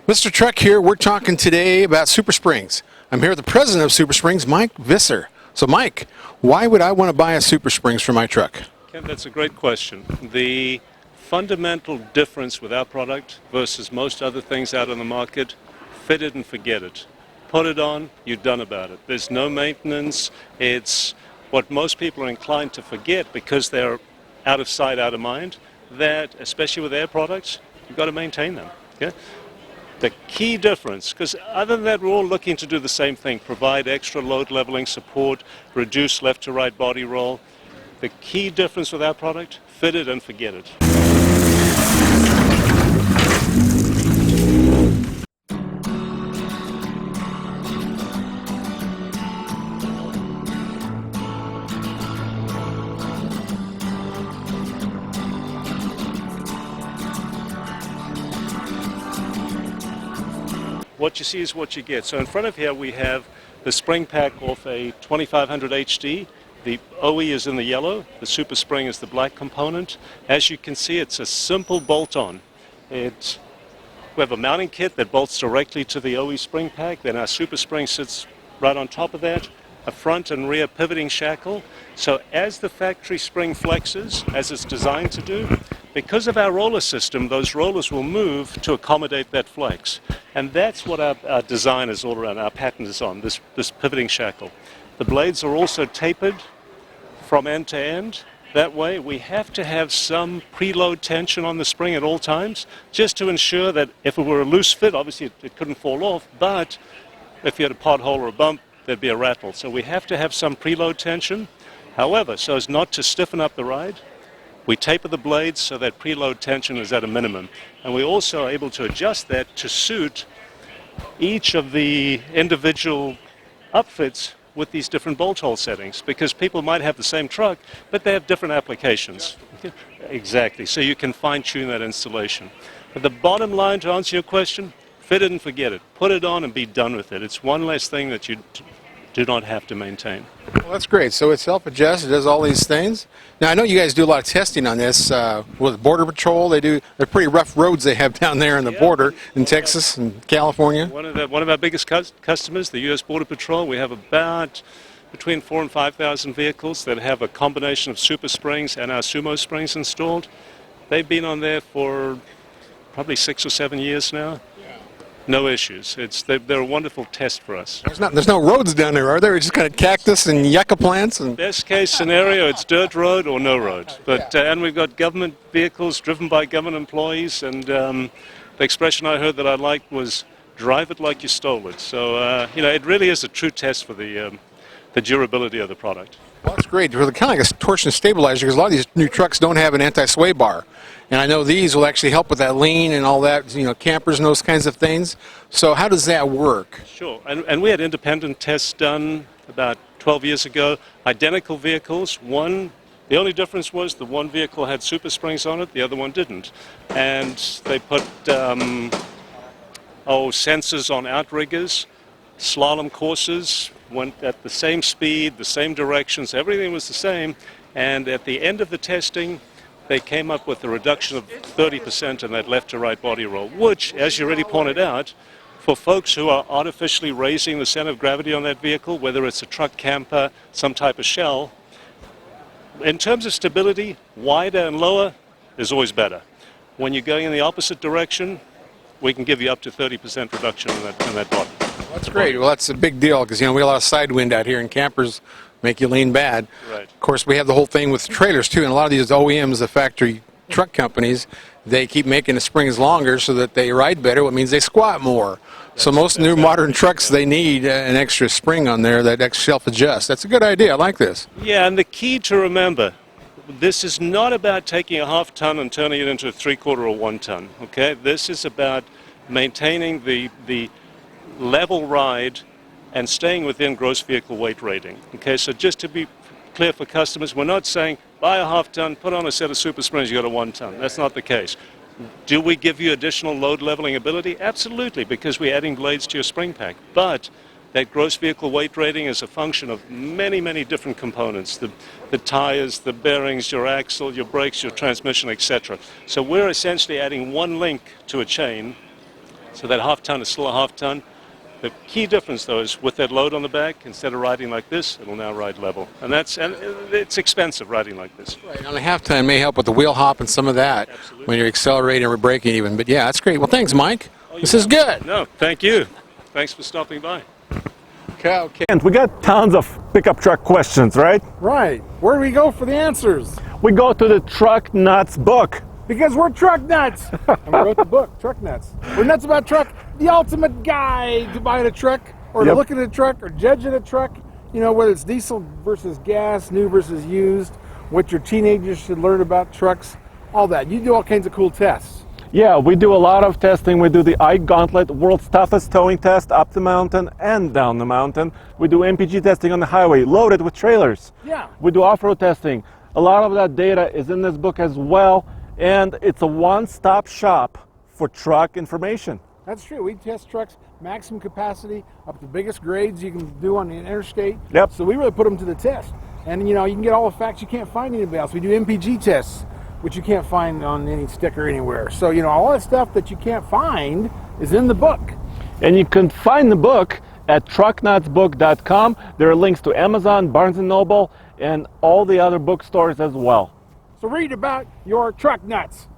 Mr. Truck here. We're talking today about SuperSprings. I'm here with the president of SuperSprings, Mike Visser. So Mike, why would I want to buy a SuperSprings for my truck? Ken, that's a great question. The fundamental difference with our product versus most other things out on the market, fit it and forget it. Put it on, you're done about it. There's no maintenance. It's what most people are inclined to forget because they're out of sight, out of mind, that, especially with air products, you've got to maintain them. Okay? The key difference, because other than that, we're all looking to do the same thing, provide extra load leveling support, reduce left to right body roll. The key difference with our product, fit it and forget it. What you see is what you get. So in front of here we have the spring pack off a 2500 HD. The OE is in the yellow, the SuperSpring is the black component. As you can see, it's a simple bolt-on. We have a mounting kit that bolts directly to the OE spring pack, then our SuperSpring sits right on top of that, a front and rear pivoting shackle. So as the factory spring flexes, as it's designed to do, because of our roller system, those rollers will move to accommodate that flex. And that's what our design is all around, our patent is on, this pivoting shackle. The blades are also tapered from end to end. That way we have to have some preload tension on the spring at all times, just to ensure that if it were a loose fit, obviously it couldn't fall off, but if you had a pothole or a bump, there'd be a rattle. So we have to have some preload tension. However, so as not to stiffen up the ride, we taper the blades so that preload tension is at a minimum. And we also are able to adjust that to suit each of the individual upfits with these different bolt hole settings, because people might have the same truck, but they have different applications. Exactly, so you can fine-tune that installation. But the bottom line, to answer your question, fit it and forget it. Put it on and be done with it. It's one less thing that you do not have to maintain. Well, that's great. So it self-adjusts, it does all these things. Now, I know you guys do a lot of testing on this with Border Patrol. They're pretty rough roads they have down there in the border in Texas and California. One of our biggest customers, the U.S. Border Patrol, we have about between 4,000 and 5,000 vehicles that have a combination of SuperSprings and our Sumo Springs installed. They've been on there for probably 6 or 7 years now. No issues. They're a wonderful test for us. There's no roads down there, are there? It's just kind of cactus and yucca plants. And best case scenario, it's dirt road or no road. But and we've got government vehicles driven by government employees. And the expression I heard that I liked was "drive it like you stole it." So it really is a true test for the durability of the product. Well, that's great. They're kind of like a torsion stabilizer, because a lot of these new trucks don't have an anti-sway bar. And I know these will actually help with that lean and all that, campers and those kinds of things. So how does that work? Sure. And we had independent tests done about 12 years ago. Identical vehicles. The only difference was the one vehicle had SuperSprings on it, the other one didn't. And they put sensors on outriggers, slalom courses, went at the same speed, the same directions, everything was the same. And at the end of the testing, they came up with a reduction of 30% in that left to right body roll, which, as you already pointed out, for folks who are artificially raising the center of gravity on that vehicle, whether it's a truck camper, some type of shell, in terms of stability, wider and lower is always better. When you're going in the opposite direction, we can give you up to 30% reduction in that body. That's great. Well, that's a big deal, because we have a lot of side wind out here, and campers make you lean bad. Right. Of course, we have the whole thing with trailers too, and a lot of these OEMs, the factory truck companies, they keep making the springs longer so that they ride better, which means they squat more. So most new modern trucks, they need an extra spring on there that self-adjusts. That's a good idea. I like this. Yeah, and the key to remember, this is not about taking a half ton and turning it into a 3/4 or 1 ton. Okay, this is about maintaining the level ride and staying within gross vehicle weight rating. Okay, so just to be clear for customers, we're not saying buy a half ton, put on a set of SuperSprings, you got a 1 ton. That's not the case. Do we give you additional load leveling ability? Absolutely, because we're adding blades to your spring pack. But that gross vehicle weight rating is a function of many, many different components. The tires, the bearings, your axle, your brakes, your transmission, etc. So we're essentially adding one link to a chain So that half ton is still a half ton. The key difference, though, is with that load on the back, instead of riding like this, it'll now ride level. And it's expensive riding like this. Right, on a half ton, it may help with the wheel hop and some of that. Absolutely. When you're accelerating or braking even. But yeah, that's great. Well, thanks, Mike. This is good. No, thank you. Thanks for stopping by. Okay. And we got tons of pickup truck questions, right? Right. Where do we go for the answers? We go to the Truck Nuts book. Because we're truck nuts. And we wrote the book, Truck Nuts. We're nuts about truck, the ultimate guide to buying a truck, or to Yep. looking at a truck, or judging a truck. You know, whether it's diesel versus gas, new versus used, what your teenagers should learn about trucks, all that. You do all kinds of cool tests. Yeah, we do a lot of testing. We do the iGauntlet, world's toughest towing test, up the mountain and down the mountain. We do MPG testing on the highway, loaded with trailers. Yeah. We do off-road testing. A lot of that data is in this book as well, and it's a one-stop shop for truck information. That's true. We test trucks, maximum capacity, up to the biggest grades you can do on the interstate. Yep. So we really put them to the test. And you know, you can get all the facts you can't find anybody else. We do MPG tests, which you can't find on any sticker anywhere. So, you know, all that stuff that you can't find is in the book. And you can find the book at trucknutsbook.com. There are links to Amazon, Barnes & Noble, and all the other bookstores as well. So read about your truck nuts.